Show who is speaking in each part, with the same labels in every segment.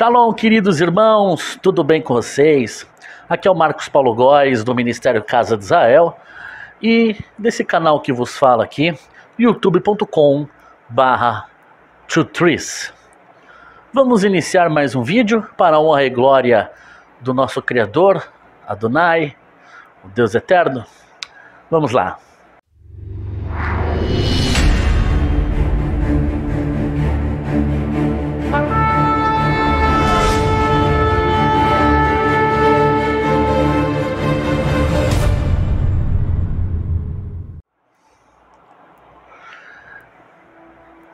Speaker 1: Shalom, queridos irmãos, tudo bem com vocês? Aqui é o Marcos Paulo Góes, do Ministério Casa de Israel, e desse canal que vos fala aqui, youtube.com/TrueTrees. Vamos iniciar mais um vídeo para a honra e glória do nosso Criador, Adonai, o Deus Eterno. Vamos lá.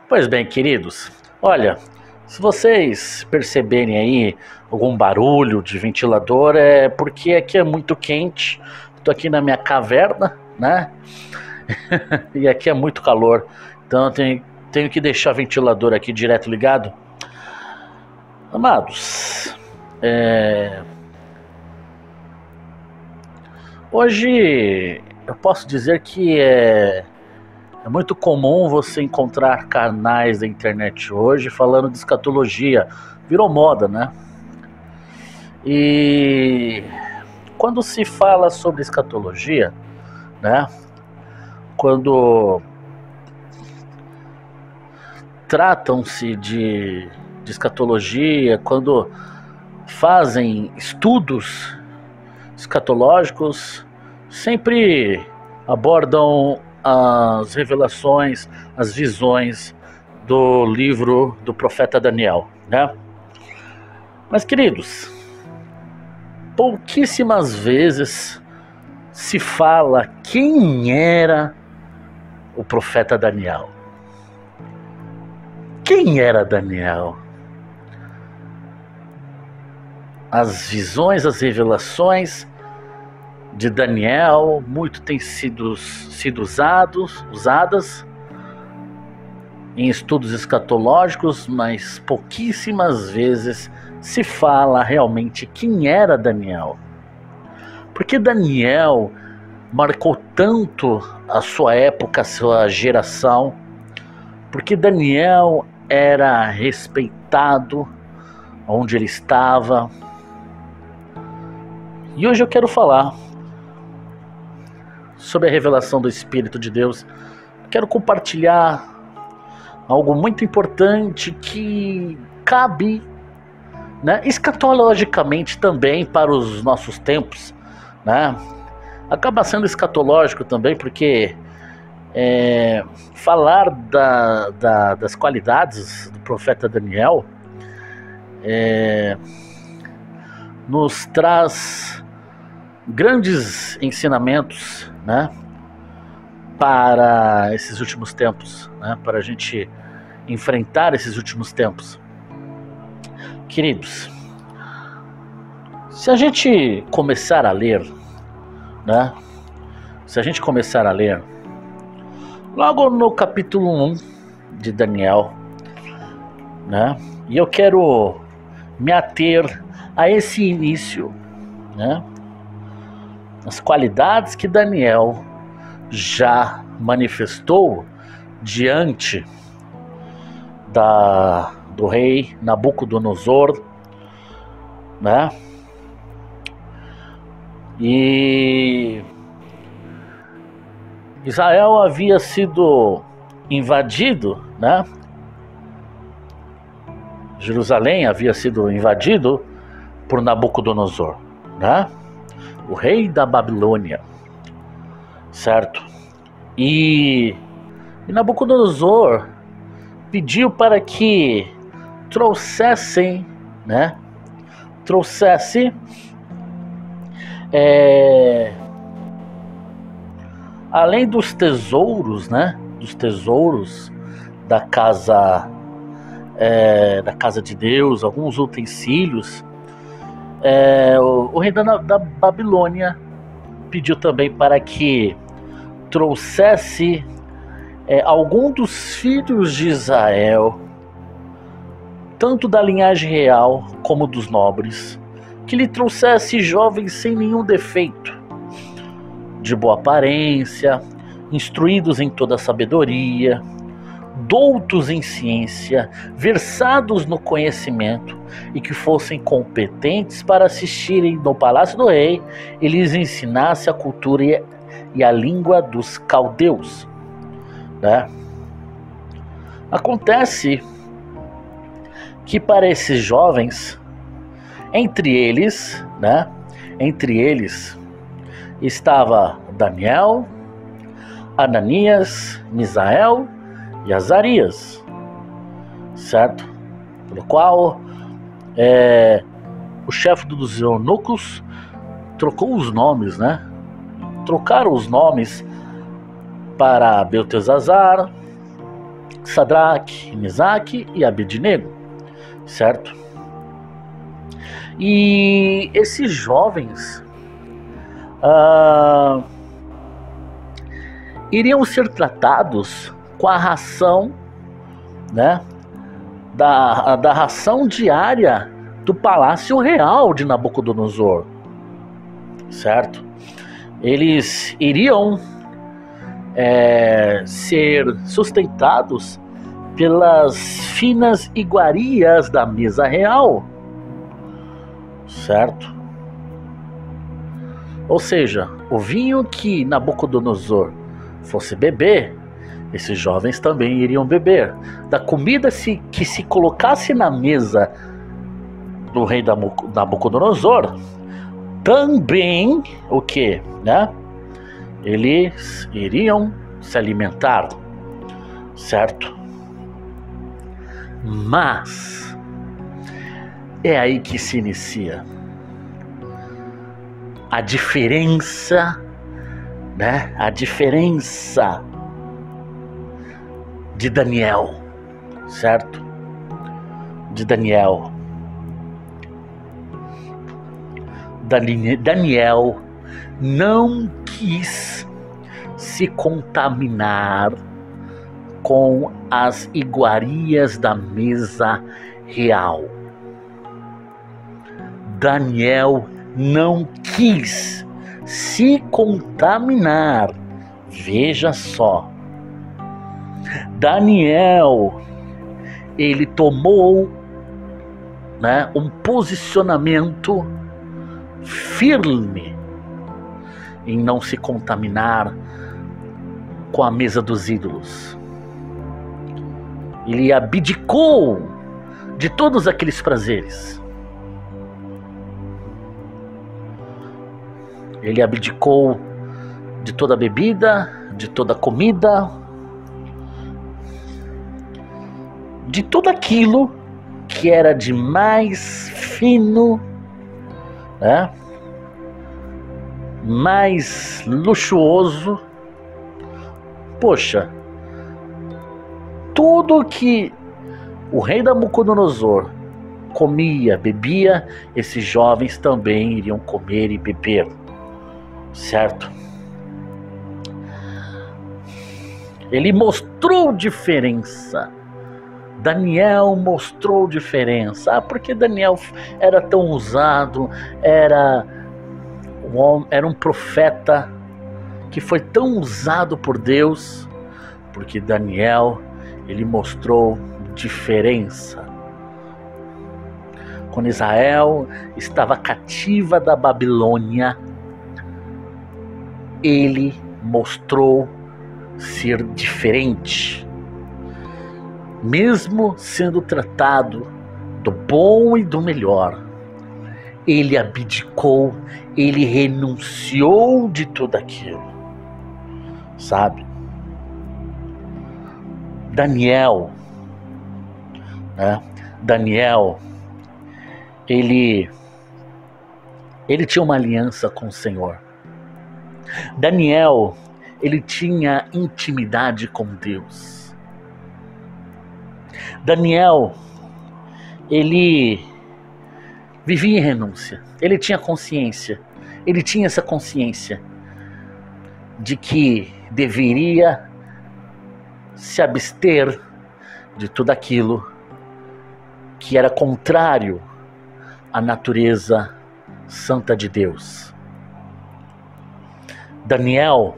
Speaker 1: Pois bem, queridos, olha, se vocês perceberem aí algum barulho de ventilador, é porque aqui é muito quente. Estou aqui na minha caverna, né? E aqui é muito calor, então eu tenho que deixar o ventilador aqui direto ligado. Amados, hoje eu posso dizer que é muito comum você encontrar canais da internet hoje falando de escatologia. Virou moda, né? E quando se fala sobre escatologia, né? Quando tratam-se de escatologia, quando fazem estudos escatológicos, sempre abordam as revelações, as visões do livro do profeta Daniel, né? Mas, queridos, pouquíssimas vezes se fala quem era o profeta Daniel. Quem era Daniel? As visões, as revelações de Daniel muito têm sido usadas em estudos escatológicos, mas pouquíssimas vezes se fala realmente quem era Daniel. Porque Daniel marcou tanto a sua época, a sua geração, porque Daniel era respeitado onde ele estava. E hoje eu quero falar sobre a revelação do Espírito de Deus. Quero compartilhar algo muito importante que cabe, né, escatologicamente também para os nossos tempos, né? Acaba sendo escatológico também porque falar das qualidades do profeta Daniel nos traz grandes ensinamentos, né, para esses últimos tempos, né, para a gente enfrentar esses últimos tempos. Queridos, se a gente começar a ler, né, logo no capítulo 1 de Daniel, né, e eu quero me ater a esse início, né, as qualidades que Daniel já manifestou diante do rei Nabucodonosor, né? E Israel havia sido invadido, né? Jerusalém havia sido invadido por Nabucodonosor, né? O rei da Babilônia, certo? E Nabucodonosor pediu para que trouxesse além dos tesouros, né? Dos tesouros da casa de Deus, alguns utensílios. O rei da Babilônia pediu também para que trouxesse algum dos filhos de Israel, tanto da linhagem real como dos nobres, que lhe trouxesse jovens sem nenhum defeito, de boa aparência, instruídos em toda a sabedoria, doutos em ciência, versados no conhecimento e que fossem competentes para assistirem no palácio do rei e lhes ensinasse a cultura e a língua dos caldeus, né? Acontece que para esses jovens, entre eles estava Daniel, Ananias, Misael e Azarias, certo? Pelo qual o chefe dos eunucos trocou os nomes, né? Trocaram os nomes para Beltesazar, Sadraque, Mesaque e Abednego, certo? E esses jovens iriam ser tratados com a ração, né, da ração diária do Palácio Real de Nabucodonosor, certo? Eles iriam ser sustentados pelas finas iguarias da mesa real, certo? Ou seja, o vinho que Nabucodonosor fosse beber, esses jovens também iriam beber. Da comida que se colocasse na mesa do rei Nabucodonosor, também o que, né? Eles iriam se alimentar, certo? Mas é aí que se inicia a diferença, né? A diferença de Daniel, certo? De Daniel. Daniel não quis se contaminar com as iguarias da mesa real. Daniel não quis se contaminar. Veja só. Daniel, ele tomou, né, um posicionamento firme em não se contaminar com a mesa dos ídolos. Ele abdicou de todos aqueles prazeres. Ele abdicou de toda a bebida, de toda a comida, de tudo aquilo que era de mais fino, né? Mais luxuoso. Poxa, tudo que o rei Nabucodonosor comia, bebia, esses jovens também iriam comer e beber, certo? Ele mostrou diferença. Daniel mostrou diferença. Porque Daniel era tão usado, era um profeta que foi tão usado por Deus, porque Daniel, ele mostrou diferença. Quando Israel estava cativa da Babilônia, ele mostrou ser diferente. Mesmo sendo tratado do bom e do melhor, ele abdicou, ele renunciou de tudo aquilo, sabe? Daniel, né? Daniel, ele tinha uma aliança com o Senhor. Daniel, ele tinha intimidade com Deus. Daniel, ele vivia em renúncia. Ele tinha consciência. Ele tinha essa consciência de que deveria se abster de tudo aquilo que era contrário à natureza santa de Deus. Daniel,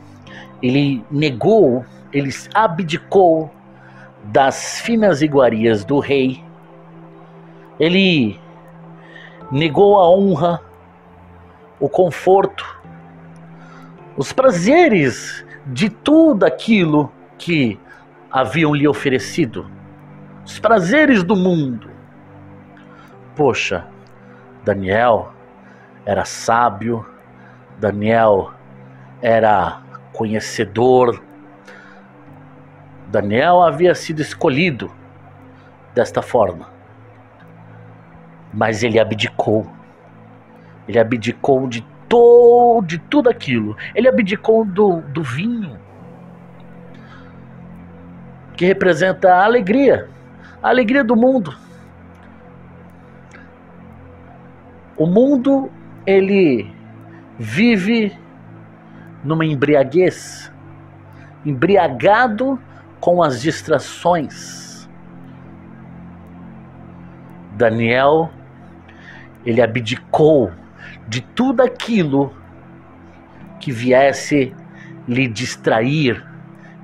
Speaker 1: ele negou, ele abdicou das finas iguarias do rei. Ele negou a honra, o conforto, os prazeres de tudo aquilo que haviam lhe oferecido, os prazeres do mundo. Poxa, Daniel era sábio, Daniel era conhecedor, Daniel havia sido escolhido desta forma, mas ele abdicou de tudo aquilo, ele abdicou do vinho, que representa a alegria do mundo. O mundo, ele vive numa embriaguez, embriagado com as distrações. Daniel, ele abdicou de tudo aquilo que viesse lhe distrair,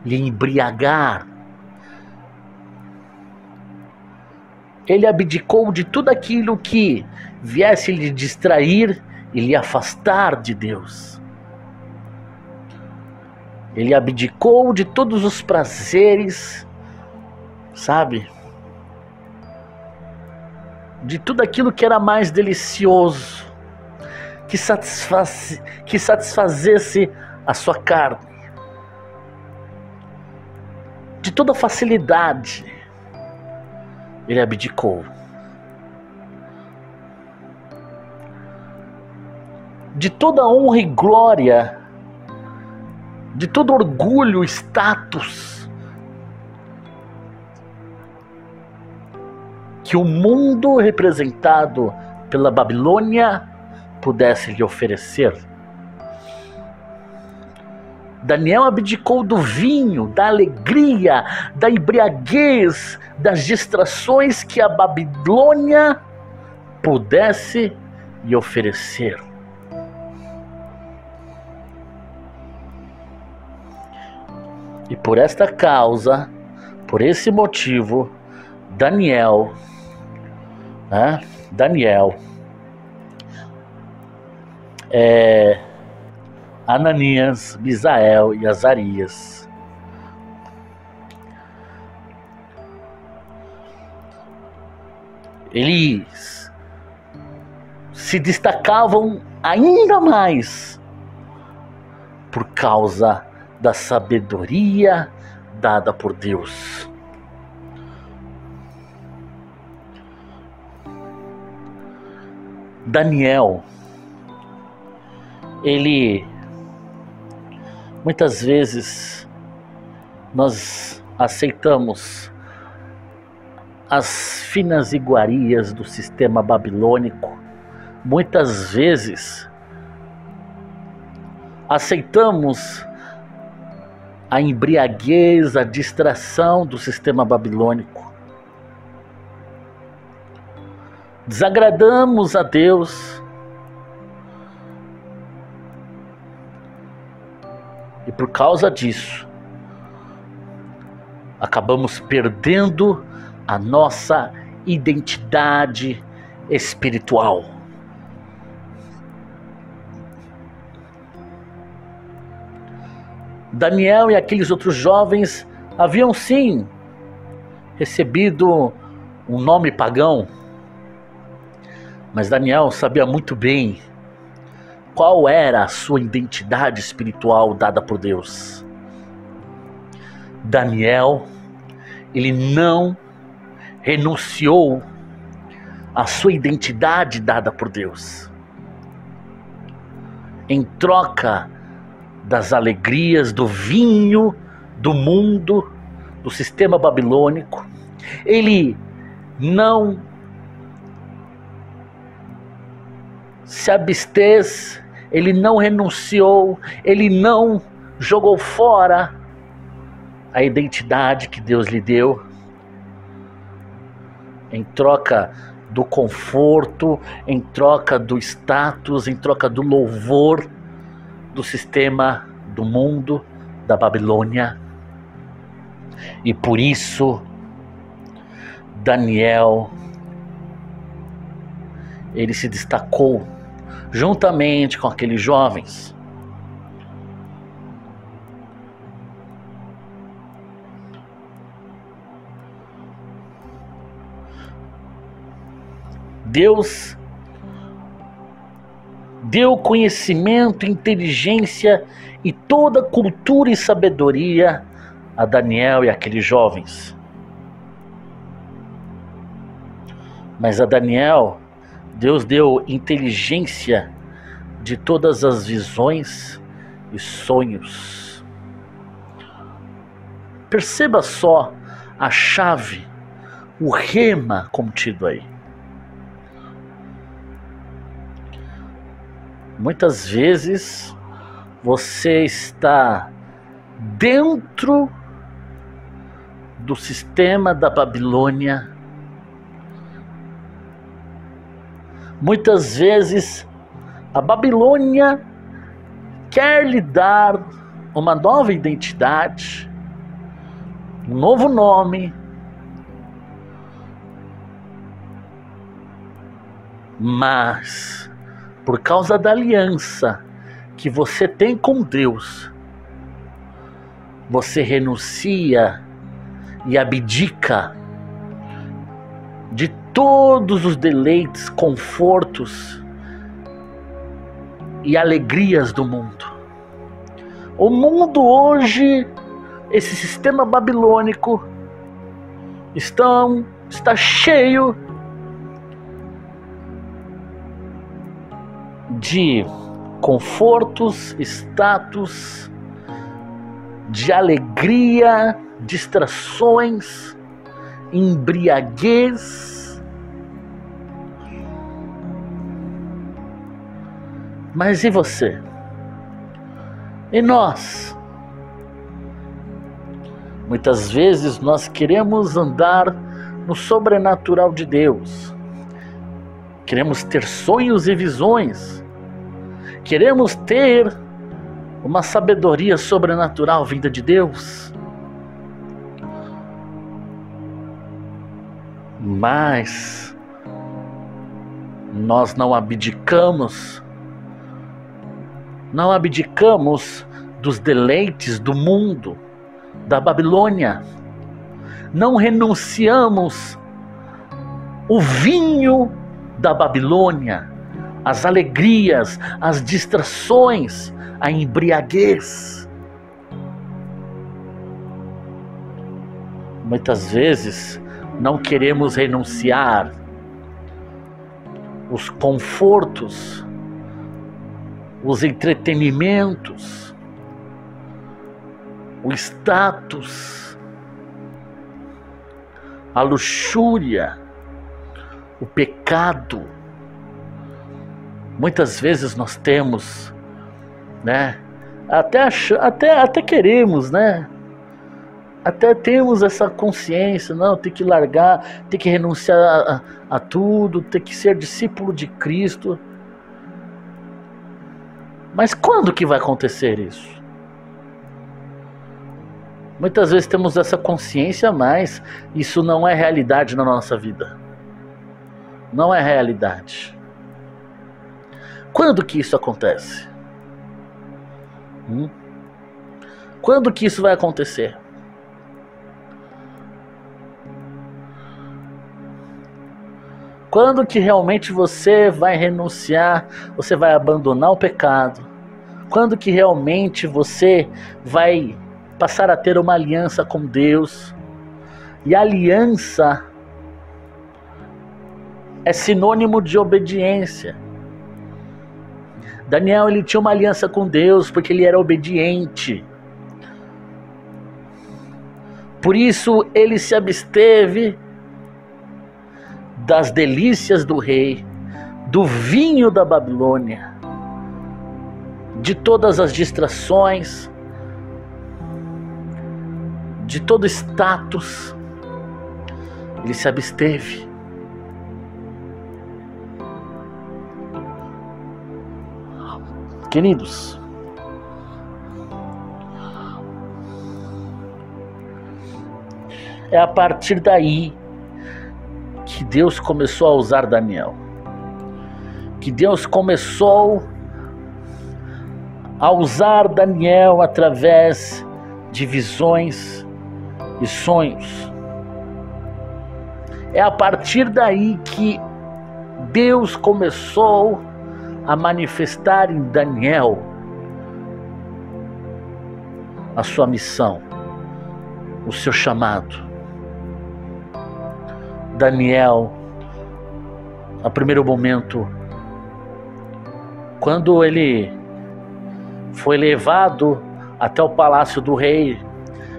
Speaker 1: lhe embriagar. Ele abdicou de tudo aquilo que viesse lhe distrair e lhe afastar de Deus. Ele abdicou de todos os prazeres, sabe? De tudo aquilo que era mais delicioso, que satisfazesse a sua carne. De toda facilidade, ele abdicou. De toda honra e glória, de todo orgulho, status que o mundo representado pela Babilônia pudesse lhe oferecer. Daniel abdicou do vinho, da alegria, da embriaguez, das distrações que a Babilônia pudesse lhe oferecer. E por esta causa, por esse motivo, Daniel, Ananias, Misael e Azarias, eles se destacavam ainda mais por causa da sabedoria dada por Deus. Daniel, muitas vezes nós aceitamos as finas iguarias do sistema babilônico. Muitas vezes aceitamos a embriaguez, a distração do sistema babilônico. Desagradamos a Deus. E por causa disso, acabamos perdendo a nossa identidade espiritual. Daniel e aqueles outros jovens haviam sim recebido um nome pagão, mas Daniel sabia muito bem qual era a sua identidade espiritual dada por Deus. Daniel, ele não renunciou à sua identidade dada por Deus. Em troca das alegrias do vinho, do mundo, do sistema babilônico, ele não se absteve, ele não renunciou, ele não jogou fora a identidade que Deus lhe deu, em troca do conforto, em troca do status, em troca do louvor do sistema do mundo, da Babilônia. E por isso, Daniel, ele se destacou juntamente com aqueles jovens. Deus deu conhecimento, inteligência e toda cultura e sabedoria a Daniel e aqueles jovens. Mas a Daniel, Deus deu inteligência de todas as visões e sonhos. Perceba só a chave, o rema contido aí. Muitas vezes você está dentro do sistema da Babilônia. Muitas vezes a Babilônia quer lhe dar uma nova identidade, um novo nome, mas por causa da aliança que você tem com Deus, você renuncia e abdica de todos os deleites, confortos e alegrias do mundo. O mundo hoje, esse sistema babilônico, está cheio de confortos, status, de alegria, distrações, embriaguez. Mas e você? E nós? Muitas vezes nós queremos andar no sobrenatural de Deus. Queremos ter sonhos e visões. Queremos ter uma sabedoria sobrenatural vinda de Deus. Mas nós não abdicamos dos deleites do mundo, da Babilônia. Não renunciamos o vinho da Babilônia, as alegrias, as distrações, a embriaguez. Muitas vezes não queremos renunciar os confortos, os entretenimentos, o status, a luxúria, o pecado. Muitas vezes nós temos, né? Até queremos, né? Até temos essa consciência, não, tem que largar, tem que renunciar a tudo, tem que ser discípulo de Cristo. Mas quando que vai acontecer isso? Muitas vezes temos essa consciência, mas isso não é realidade na nossa vida. Não é realidade. Quando que isso acontece? Quando que isso vai acontecer? Quando que realmente você vai renunciar, você vai abandonar o pecado? Quando que realmente você vai passar a ter uma aliança com Deus? E a aliança é sinônimo de obediência. Daniel, ele tinha uma aliança com Deus porque ele era obediente. Por isso ele se absteve das delícias do rei, do vinho da Babilônia, de todas as distrações, de todo status. Ele se absteve. Queridos, É a partir daí que Deus começou a usar Daniel. Que Deus começou a usar Daniel através de visões e sonhos. É a partir daí que Deus começou a manifestar em Daniel a sua missão, o seu chamado. Daniel, a primeiro momento, quando ele foi levado até o palácio do rei,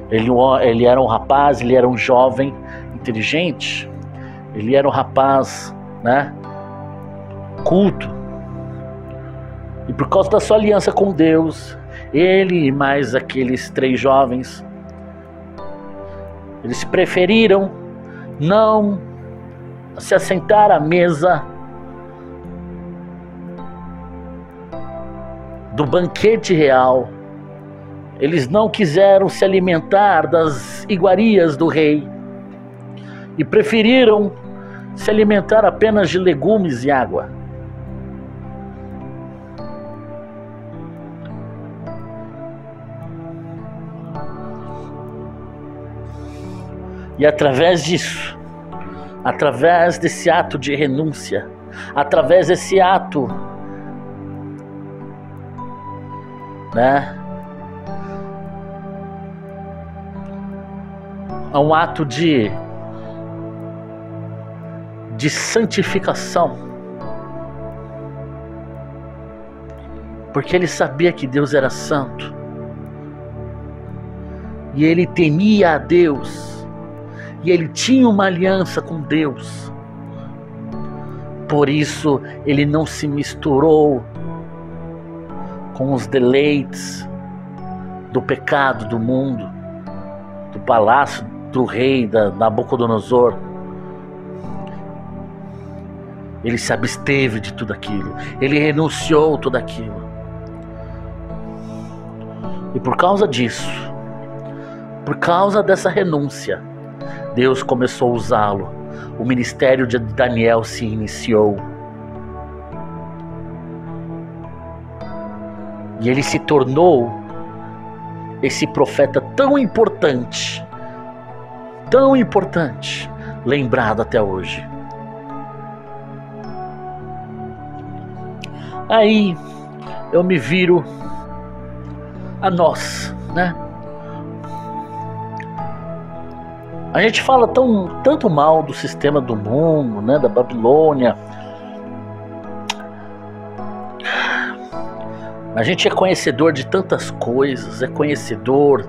Speaker 1: ele era um rapaz, ele era um jovem inteligente, ele era um rapaz, culto. E por causa da sua aliança com Deus, ele e mais aqueles 3 jovens, eles preferiram não se assentar à mesa do banquete real. Eles não quiseram se alimentar das iguarias do rei e preferiram se alimentar apenas de legumes e água. E através disso, através desse ato de renúncia, através desse ato, um ato de santificação, porque ele sabia que Deus era santo e ele temia a Deus. E ele tinha uma aliança com Deus. Por isso, ele não se misturou com os deleites do pecado do mundo, do palácio do rei Nabucodonosor. Ele se absteve de tudo aquilo. Ele renunciou tudo aquilo. E por causa disso, por causa dessa renúncia, Deus começou a usá-lo. O ministério de Daniel se iniciou. E ele se tornou esse profeta tão importante, lembrado até hoje. Aí eu me viro a nós, A gente fala tanto mal do sistema do mundo, da Babilônia. A gente é conhecedor de tantas coisas, é conhecedor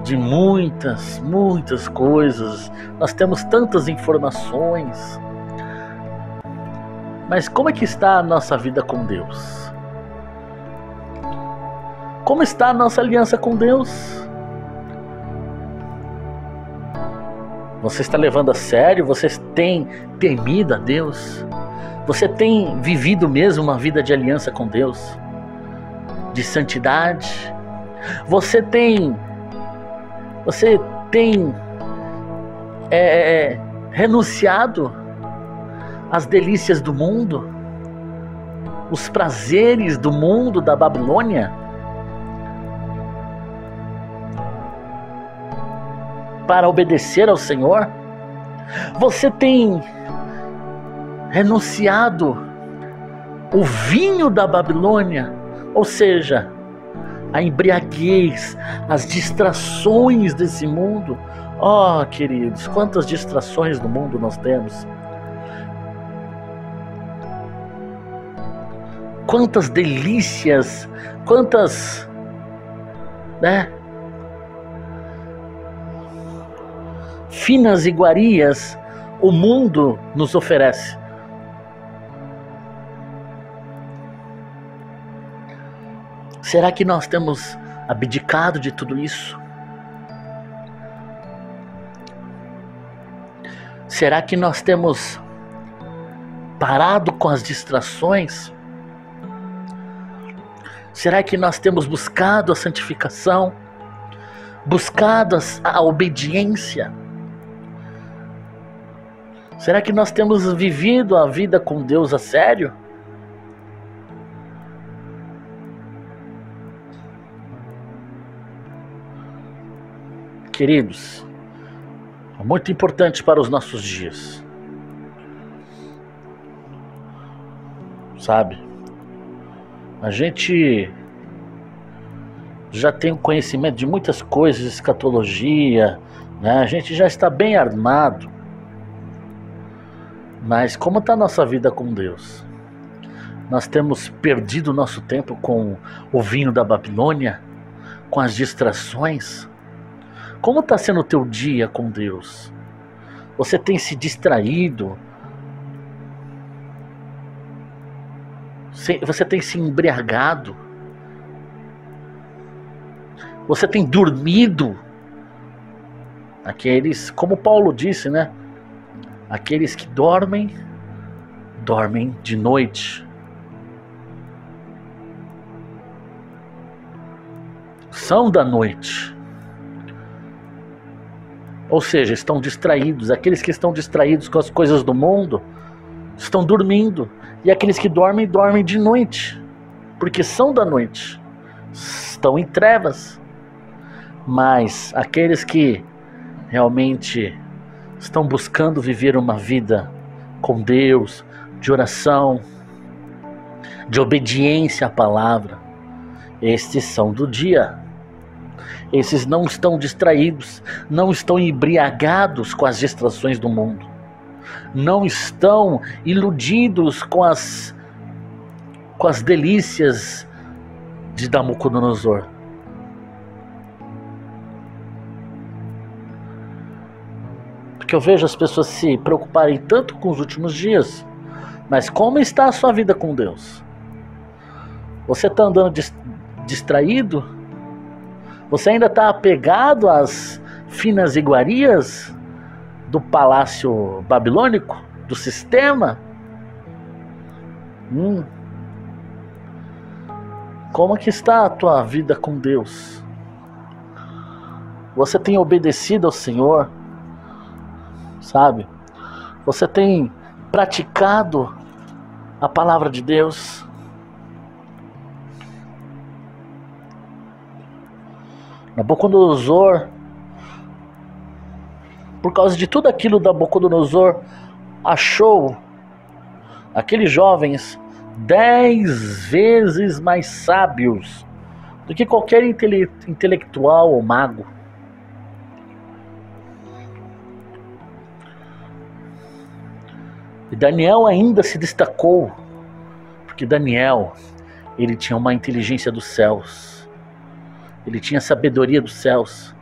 Speaker 1: de muitas coisas. Nós temos tantas informações. Mas como é que está a nossa vida com Deus? Como está a nossa aliança com Deus? Você está levando a sério? Você tem temido a Deus? Você tem vivido mesmo uma vida de aliança com Deus? De santidade? Você tem renunciado às delícias do mundo? Os prazeres do mundo da Babilônia? Para obedecer ao Senhor? Você tem renunciado o vinho da Babilônia, ou seja, a embriaguez, as distrações desse mundo? Oh, queridos, quantas distrações no mundo nós temos! Quantas delícias, quantas, finas iguarias o mundo nos oferece. Será que nós temos abdicado de tudo isso? Será que nós temos parado com as distrações? Será que nós temos buscado a santificação? Buscado a obediência? Será que nós temos vivido a vida com Deus a sério? Queridos, é muito importante para os nossos dias. Sabe? A gente já tem o conhecimento de muitas coisas, escatologia, né? A gente já está bem armado. Mas como está a nossa vida com Deus? Nós temos perdido nosso tempo com o vinho da Babilônia, com as distrações. Como está sendo o teu dia com Deus? Você tem se distraído? Você tem se embriagado? Você tem dormido? Aqueles, como Paulo disse, né? Aqueles que dormem, dormem de noite. São da noite. Ou seja, estão distraídos. Aqueles que estão distraídos com as coisas do mundo estão dormindo. E aqueles que dormem, dormem de noite. Porque são da noite. Estão em trevas. Mas aqueles que realmente estão buscando viver uma vida com Deus, de oração, de obediência à palavra, estes são do dia. Esses não estão distraídos, não estão embriagados com as distrações do mundo, não estão iludidos com as delícias de Nabucodonosor. Porque eu vejo as pessoas se preocuparem tanto com os últimos dias, mas como está a sua vida com Deus? Você está andando distraído? Você ainda está apegado às finas iguarias do palácio babilônico, do sistema? Como que está a tua vida com Deus? Você tem obedecido ao Senhor? Sabe? Você tem praticado a palavra de Deus? Nabucodonosor, por causa de tudo aquilo, Nabucodonosor achou aqueles jovens 10 vezes mais sábios do que qualquer intelectual ou mago. E Daniel ainda se destacou, porque Daniel, ele tinha uma inteligência dos céus. Ele tinha sabedoria dos céus.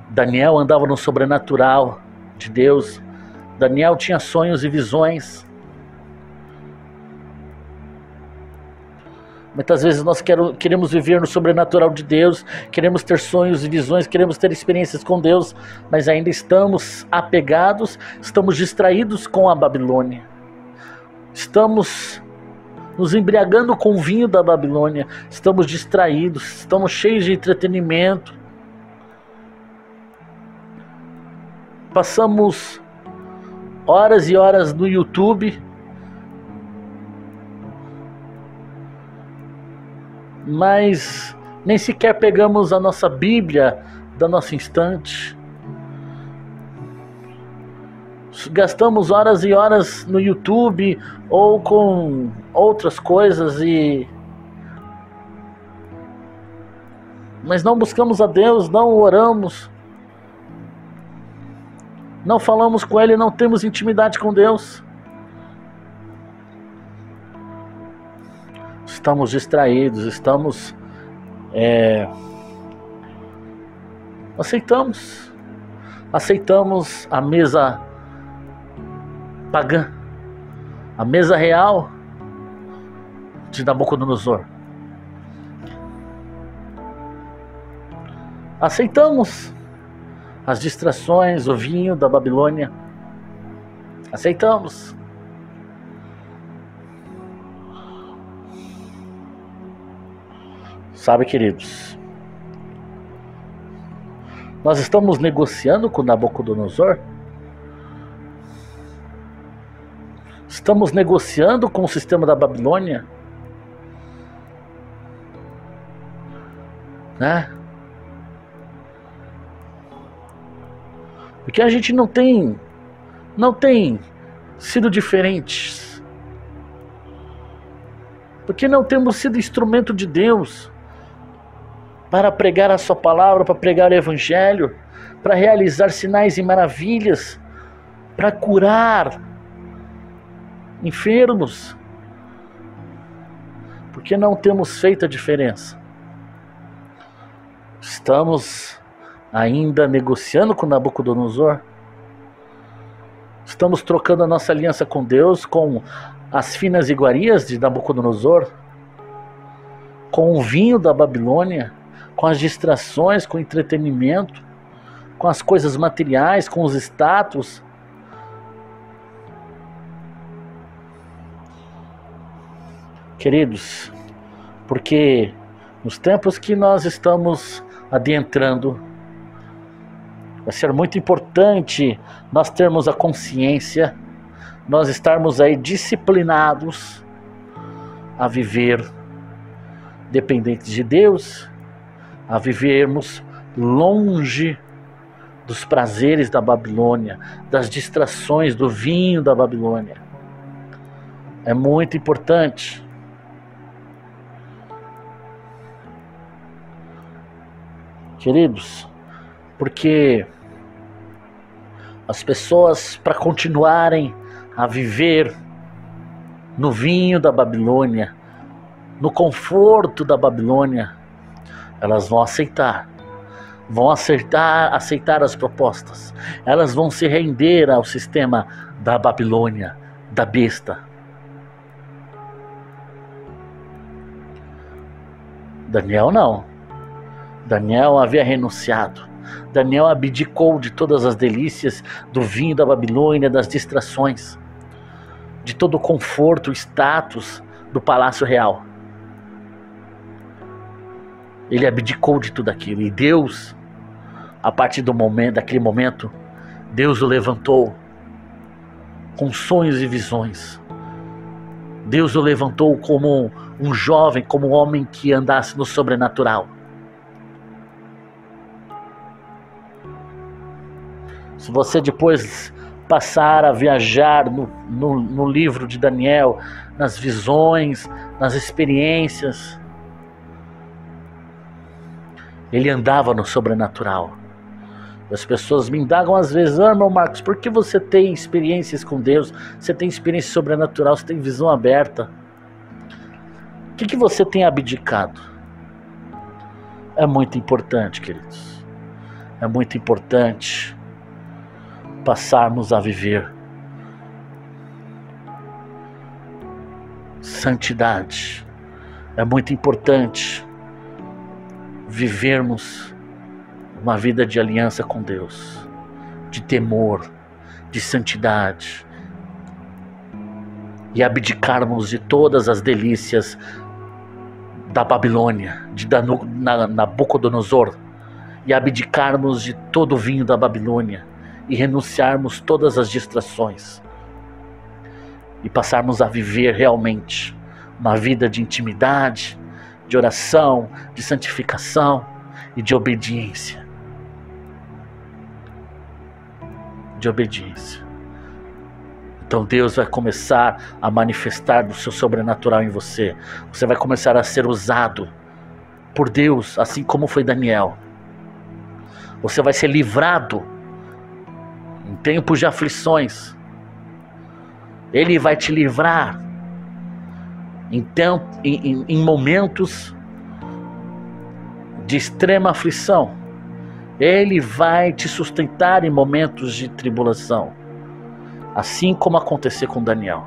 Speaker 1: Daniel andava no sobrenatural de Deus. Daniel tinha sonhos e visões. Muitas vezes nós queremos viver no sobrenatural de Deus, queremos ter sonhos e visões, queremos ter experiências com Deus, mas ainda estamos apegados, estamos distraídos com a Babilônia. Estamos nos embriagando com o vinho da Babilônia, estamos distraídos, estamos cheios de entretenimento. Passamos horas e horas no YouTube, mas nem sequer pegamos a nossa Bíblia da nossa estante. Gastamos horas e horas no YouTube ou com outras coisas, mas não buscamos a Deus, não oramos, não falamos com Ele, não temos intimidade com Deus. Estamos distraídos, aceitamos a mesa pagã, a mesa real de Nabucodonosor. Aceitamos as distrações, o vinho da Babilônia. Aceitamos. Sabe, queridos, nós estamos negociando com Nabucodonosor. Estamos negociando com o sistema da Babilônia, né? Porque a gente não tem sido diferentes. Porque não temos sido instrumento de Deus para pregar a sua palavra, para pregar o evangelho, para realizar sinais e maravilhas, para curar enfermos. Porque não temos feito a diferença. Estamos ainda negociando com Nabucodonosor. Estamos trocando a nossa aliança com Deus com as finas iguarias de Nabucodonosor, com o vinho da Babilônia, com as distrações, com o entretenimento, com as coisas materiais, com os status. Queridos, porque nos tempos que nós estamos adentrando, vai ser muito importante nós termos a consciência, nós estarmos aí disciplinados a viver dependentes de Deus, a vivermos longe dos prazeres da Babilônia, das distrações do vinho da Babilônia. É muito importante. Queridos, porque as pessoas, para continuarem a viver no vinho da Babilônia, no conforto da Babilônia, elas vão aceitar as propostas, elas vão se render ao sistema da Babilônia, da besta. Daniel não. Daniel havia renunciado. Daniel abdicou de todas as delícias do vinho da Babilônia, das distrações, de todo o conforto, o status do palácio real. Ele abdicou de tudo aquilo. E Deus, a partir daquele momento, Deus o levantou com sonhos e visões. Deus o levantou como um jovem, como um homem que andasse no sobrenatural. Se você depois passar a viajar no livro de Daniel, nas visões, nas experiências, ele andava no sobrenatural. As pessoas me indagam às vezes: meu Marcos, por que você tem experiências com Deus? Você tem experiência sobrenatural, você tem visão aberta. O que você tem abdicado? É muito importante, queridos. É muito importante passarmos a viver santidade. É muito importante vivermos uma vida de aliança com Deus, de temor, de santidade, e abdicarmos de todas as delícias da Babilônia, de Nabucodonosor, e abdicarmos de todo o vinho da Babilônia, e renunciarmos todas as distrações, e passarmos a viver realmente uma vida de intimidade, de oração, de santificação e de obediência. De obediência. Então Deus vai começar a manifestar do seu sobrenatural em você. Você vai começar a ser usado por Deus, assim como foi Daniel. Você vai ser livrado em tempos de aflições. Ele vai te livrar em momentos de extrema aflição. Ele vai te sustentar em momentos de tribulação, assim como aconteceu com Daniel.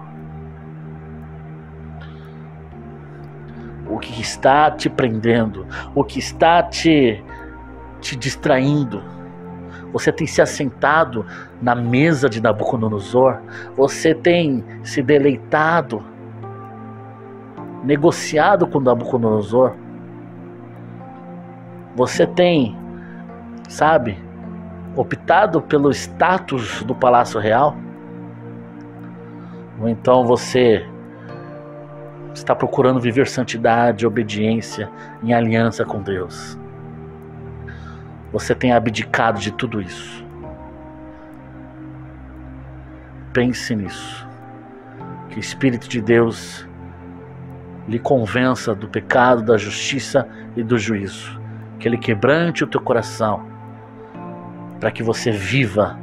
Speaker 1: O que está te prendendo, o que está te distraindo, você tem se assentado na mesa de Nabucodonosor, você tem se deleitado, negociado com Nabucodonosor, você tem, optado pelo status do Palácio Real, ou então você está procurando viver santidade, obediência em aliança com Deus. Você tem abdicado de tudo isso. Pense nisso. Que o Espírito de Deus lhe convença do pecado, da justiça e do juízo. Que Ele quebrante o teu coração, para que você viva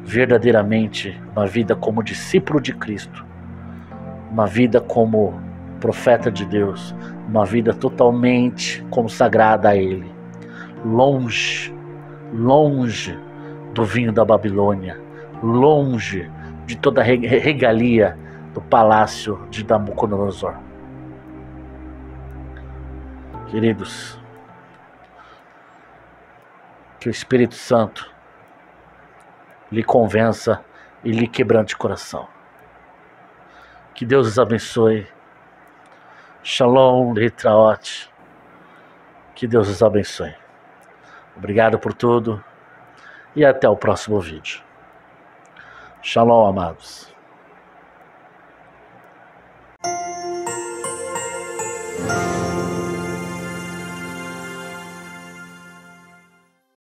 Speaker 1: verdadeiramente uma vida como discípulo de Cristo, uma vida como profeta de Deus, uma vida totalmente consagrada a Ele, longe do vinho da Babilônia, longe de toda a regalia do palácio de Nabucodonosor. Queridos, que o Espírito Santo lhe convença e lhe quebrante o coração. Que Deus os abençoe. Shalom, Litraot. Que Deus os abençoe. Obrigado por tudo e até o próximo vídeo. Shalom, amados.